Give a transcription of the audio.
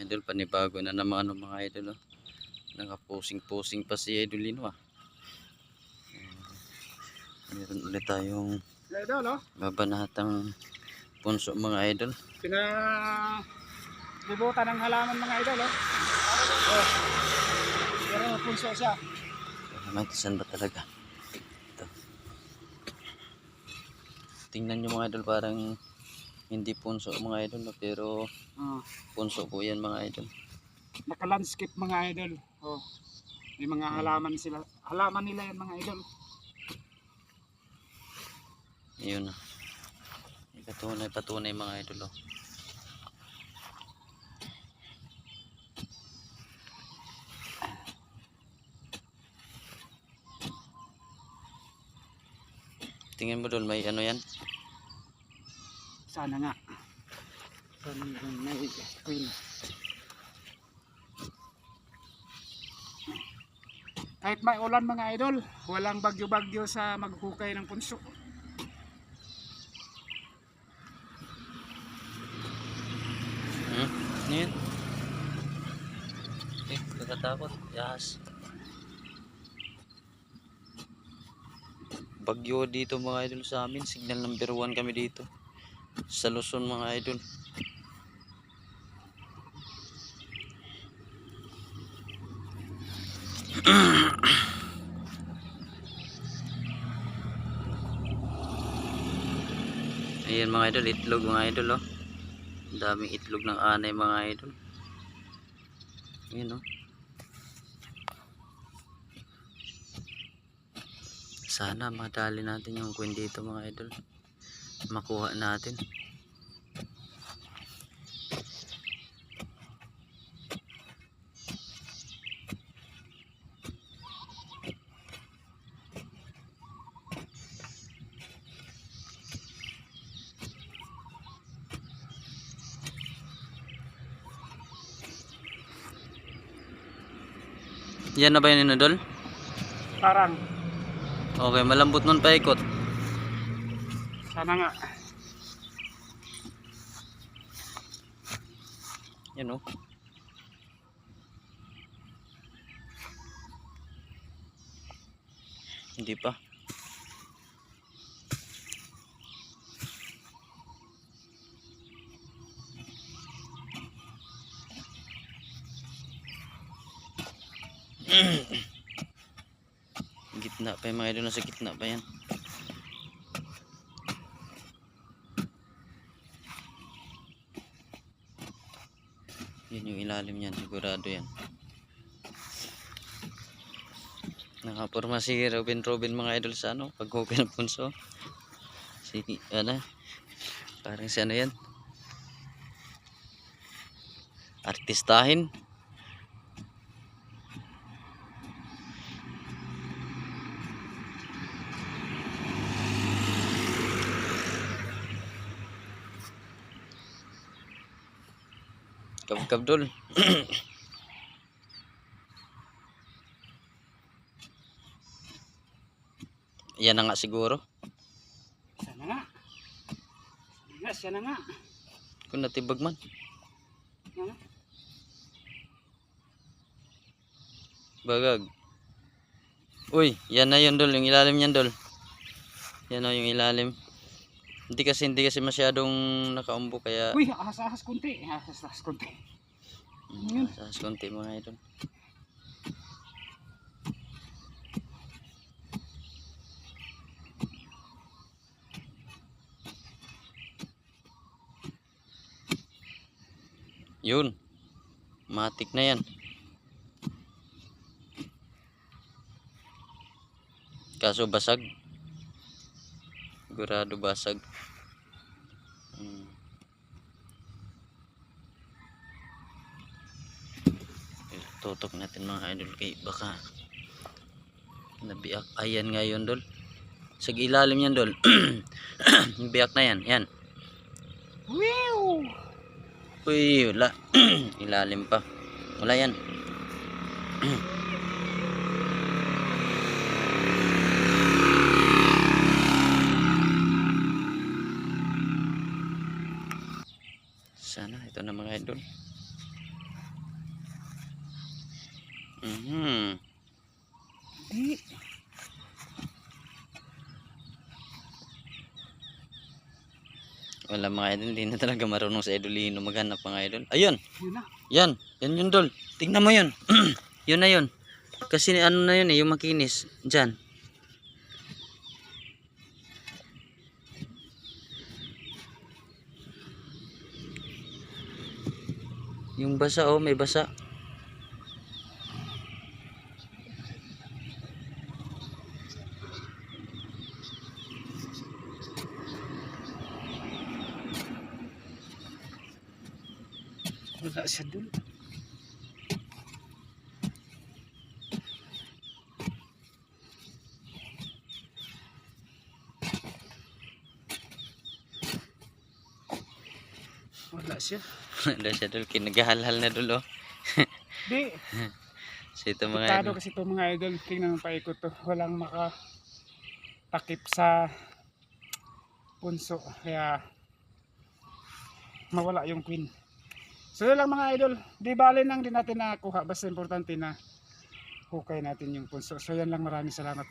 idol, panibago na naman ano mga idol. Oh. Nakapusing-pusing pa si Idol Lino ah. Meron ulit tayong idol, oh. babanatang punso mga idol. Pinaglibutan ng halaman mga idol, oh. Oh. Pero punso siya. Saan ba talaga? Ito. Tingnan nyo mga idol, parang hindi punso mga idol, no? Pero punso po yan mga idol. Naka-landscape mga idol. Oh. May mga halaman sila. Halaman nila yan mga idol. Yun na. Patunay mga idol. Oh. Tingin mo doon, may ano yan? Sana nga. Sana may queen. Kahit may ulan mga idol, walang bagyo-bagyo sa maghukay ng punso. Ano yun? Nakatakot. Yes. Bagyo dito mga idol sa amin. Signal number 1 kami dito. Sa Luzon mga idol. Ayan mga idol, itlog mga idol oh. Daming itlog ng anay mga idol. Ayan oh. Sana madali natin yung queen dito mga idol. Makuha natin. Yan na ba yun idol? Parang. Okay, malambot nun paikot. Sana nga. Yan oh. Hindi pa. Gitna pa yung mga idol, nasa gitna pa yan. Yan yung ilalim yan, sigurado yan. Nakaporma si Robin mga idol sa ano, paghukay ng punso. Si ano, parang si ano yan, artistahin. Kabdol. Yan na nga siguro. Sana nga. Sana nga. Kung natibag man. Bagag. Uy, yan na yun dol, yung ilalim niyan dol. Yan o yung ilalim. Hindi kasi masyadong nakaumbo kaya. Uy, ahas-ahas konti. Ahas-ahas konti. Ahas konti mga idol. Yun. Matik na yan. Kaso basag. Sigurado basag. Tutok natin mga idol kay baka nabiak. Ayan nga yun dol. Sa ilalim yan dol. Biyak na yan. Yan. Wow! Uy, wala. Ilalim pa. Wala yan. Sana ito na mga idol. Mhm. Di. Wala mga idol, hindi na talaga marunong sa Idolino maghanap mga idol. Ayun, Yun na. yan. Yan yun dol. Tingnan mo yun. Yun na yun. Kasi ano na yun eh, yung makinis. Diyan. Yung basa oh, may basa. Wala siya dun. Wala siya. Wala siya dol. Kinagahalhal na dol oh. Di. So ito mga Delikado idol. kasi ito mga idol. Tingnan mo paikot to. Walang makatakip sa punso. Kaya mawala yung queen. So yun lang mga idol. Di bale nang din natin nakakuha. Basta importante na hukay natin yung punso. So yan lang, maraming salamat.